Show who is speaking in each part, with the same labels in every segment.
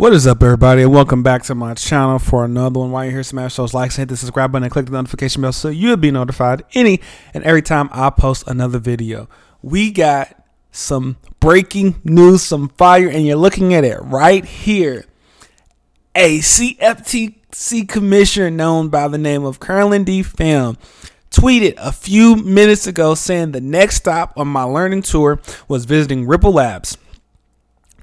Speaker 1: What is up, everybody, and welcome back to my channel for another one. While you're here, smash those likes, hit the subscribe button, and click the notification bell so you'll be notified any and every time I post another video. We got some breaking news, some fire, and you're looking at it right here. A CFTC commissioner known by the name of Carolyn DeFi tweeted a few minutes ago saying the next stop on my learning tour was visiting Ripple Labs.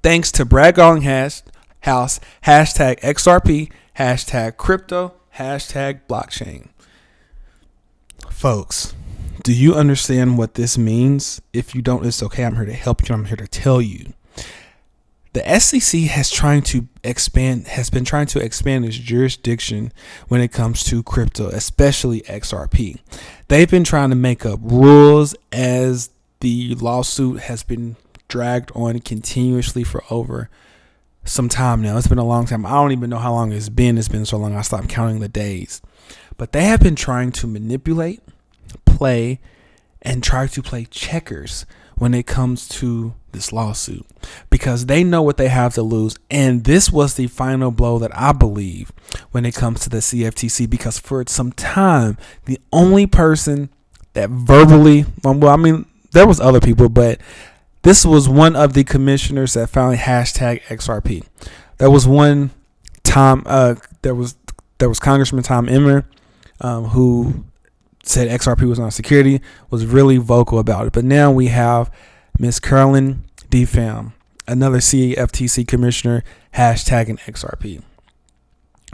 Speaker 1: Thanks to Brad Garlinghouse, hashtag XRP, hashtag crypto, hashtag blockchain. Folks, do you understand what this means? If you don't, it's okay. I'm here to help you. I'm here to tell you. The SEC has been trying to expand its jurisdiction when it comes to crypto, especially XRP. They've been trying to make up rules as the lawsuit has been dragged on continuously for over some time now. It's been a long time. I don't even know how long it's been. It's been so long I stopped counting the days. But they have been trying to manipulate, play, and try to play checkers when it comes to this lawsuit because they know what they have to lose. And this was the final blow that I believe when it comes to the CFTC, because for some time, the only person that verbally, there was other people, but this was one of the commissioners that finally hashtag XRP. There was one time, there was Congressman Tom Emmer, who said XRP was not a security, was really vocal about it. But now we have Miss Carolyn DeFi, another CFTC commissioner, hashtagging XRP.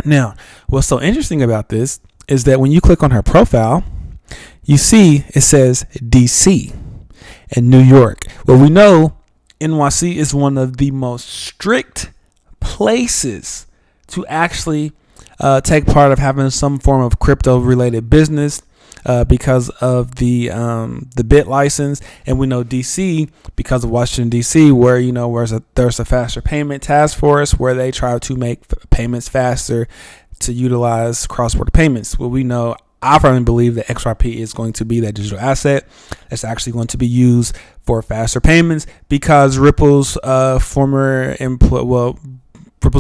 Speaker 1: Now, what's so interesting about this is that when you click on her profile, you see it says DC in New York. Well, we know NYC is one of the most strict places to actually take part of having some form of crypto related business because of the bit license. And we know DC because of Washington DC, where there's a faster payment task force where they try to make payments faster to utilize cross-border payments. Well, we know, I firmly believe that XRP is going to be that digital asset that's actually going to be used for faster payments because Ripple's Ripple's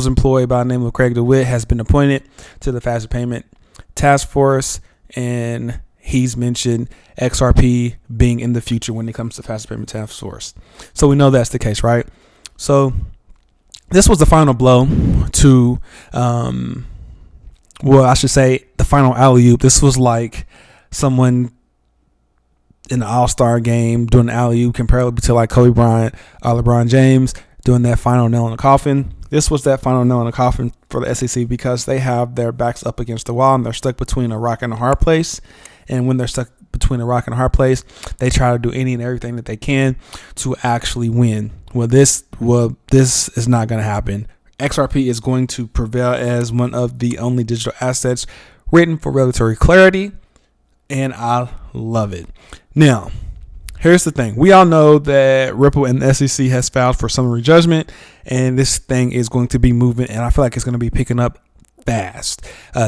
Speaker 1: employee by the name of Craig DeWitt has been appointed to the faster payment task force, and he's mentioned XRP being in the future when it comes to faster payment task force. So we know that's the case, right? So this was the final blow to I should say the final alley-oop. This was like someone in the All-Star game doing an alley-oop comparable to like Kobe Bryant or LeBron James doing that final nail in the coffin. This was that final nail in the coffin for the SEC because they have their backs up against the wall and they're stuck between a rock and a hard place. And when they're stuck between a rock and a hard place, they try to do any and everything that they can to actually win. Well, this is not going to happen. XRP is going to prevail as one of the only digital assets written for regulatory clarity, and I love it. Now, here's the thing. We all know that Ripple and the SEC has filed for summary judgment, and this thing is going to be moving, and I feel like it's going to be picking up fast.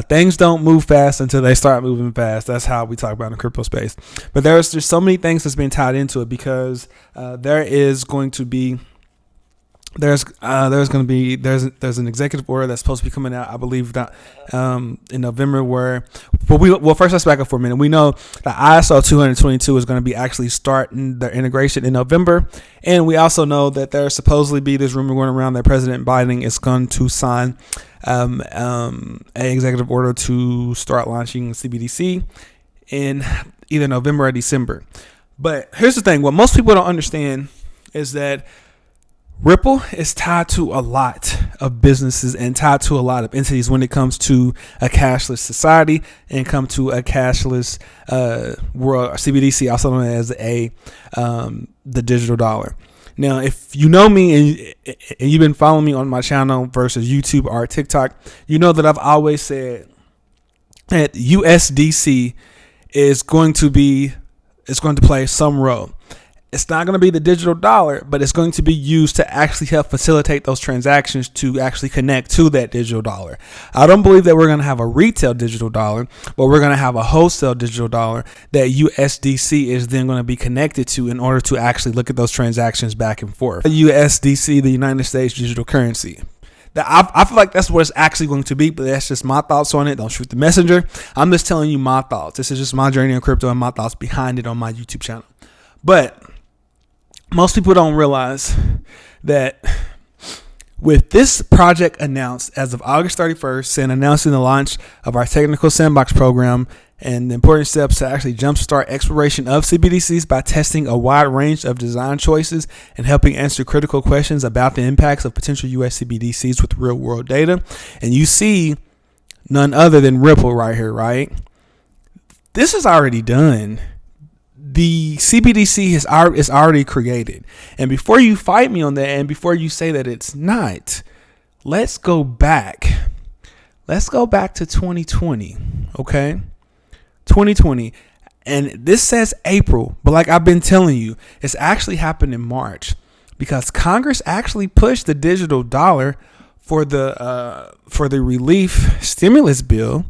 Speaker 1: Things don't move fast until they start moving fast. That's how we talk about in the crypto space. But there's just so many things that's been tied into it because there's an executive order that's supposed to be coming out, I believe, in November. First let's back up for a minute. We know that ISO 222 is going to be actually starting their integration in November, and we also know that there's supposedly be this rumor going around that President Biden is going to sign an executive order to start launching CBDC in either November or December. But here's the thing: what most people don't understand is that Ripple is tied to a lot of businesses and tied to a lot of entities when it comes to a cashless society and come to a cashless world. CBDC, also known as the digital dollar. Now, if you know me and you've been following me on my channel versus YouTube or TikTok, you know that I've always said that USDC is going to play some role. It's not going to be the digital dollar, but it's going to be used to actually help facilitate those transactions to actually connect to that digital dollar. I don't believe that we're going to have a retail digital dollar, but we're going to have a wholesale digital dollar that USDC is then going to be connected to in order to actually look at those transactions back and forth. USDC, the United States digital currency. I feel like that's what it's actually going to be, but that's just my thoughts on it. Don't shoot the messenger. I'm just telling you my thoughts. This is just my journey in crypto and my thoughts behind it on my YouTube channel. But most people don't realize that with this project announced as of August 31st and announcing the launch of our technical sandbox program and the important steps to actually jumpstart exploration of CBDCs by testing a wide range of design choices and helping answer critical questions about the impacts of potential US CBDCs with real world data. And you see none other than Ripple right here, right? This is already done. The CBDC is already created. And before you fight me on that and before you say that it's not, let's go back. Let's go back to 2020, okay? 2020. And this says April, but like I've been telling you, it's actually happened in March because Congress actually pushed the digital dollar for the relief stimulus bill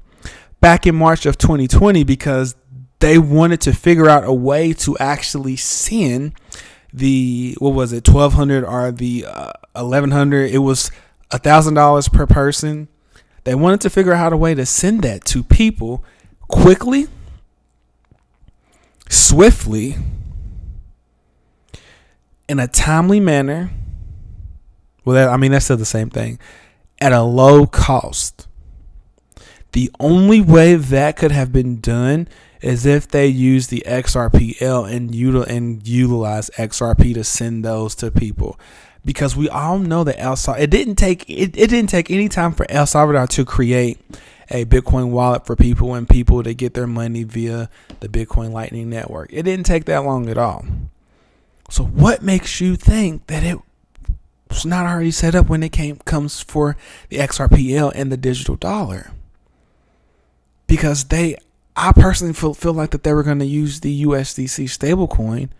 Speaker 1: back in March of 2020 because they wanted to figure out a way to actually send the, what was it, 1,200 or the 1,100. It was $1,000 per person. They wanted to figure out a way to send that to people quickly, swiftly, in a timely manner. Well, that's still the same thing. At a low cost. The only way that could have been done is if they use the XRPL and utilize XRP to send those to people, because we all know that it didn't take any time for El Salvador to create a Bitcoin wallet for people and people to get their money via the Bitcoin Lightning Network. It didn't take that long at all. So what makes you think that it was not already set up when it comes for the XRPL and the digital dollar? Because I personally feel like that they were going to use the USDC stablecoin,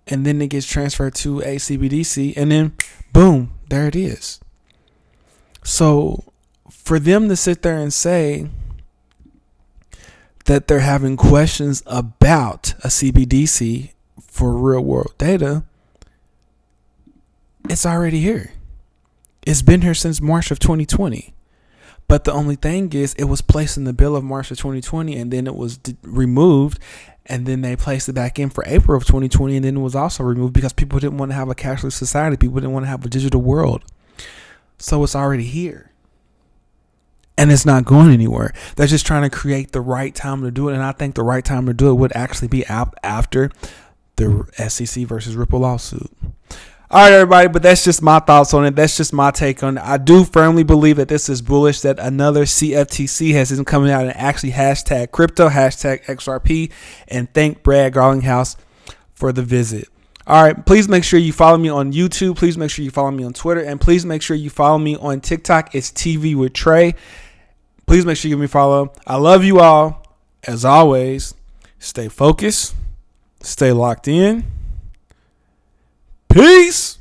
Speaker 1: and then it gets transferred to a CBDC, and then boom, there it is. So for them to sit there and say that they're having questions about a CBDC for real world data, it's already here. It's been here since March of 2020. But the only thing is, it was placed in the bill of March of 2020, and then it was removed, and then they placed it back in for April of 2020, and then it was also removed because people didn't want to have a cashless society. People didn't want to have a digital world. So it's already here. And it's not going anywhere. They're just trying to create the right time to do it, and I think the right time to do it would actually be after the SEC versus Ripple lawsuit. All right, everybody, but that's just my thoughts on it. That's just my take on it. I do firmly believe that this is bullish, that another CFTC has been coming out and actually hashtag crypto, hashtag XRP, and thank Brad Garlinghouse for the visit. All right, please make sure you follow me on YouTube. Please make sure you follow me on Twitter, and please make sure you follow me on TikTok. It's TV with Trey. Please make sure you give me a follow. I love you all. As always, stay focused, stay locked in. Peace.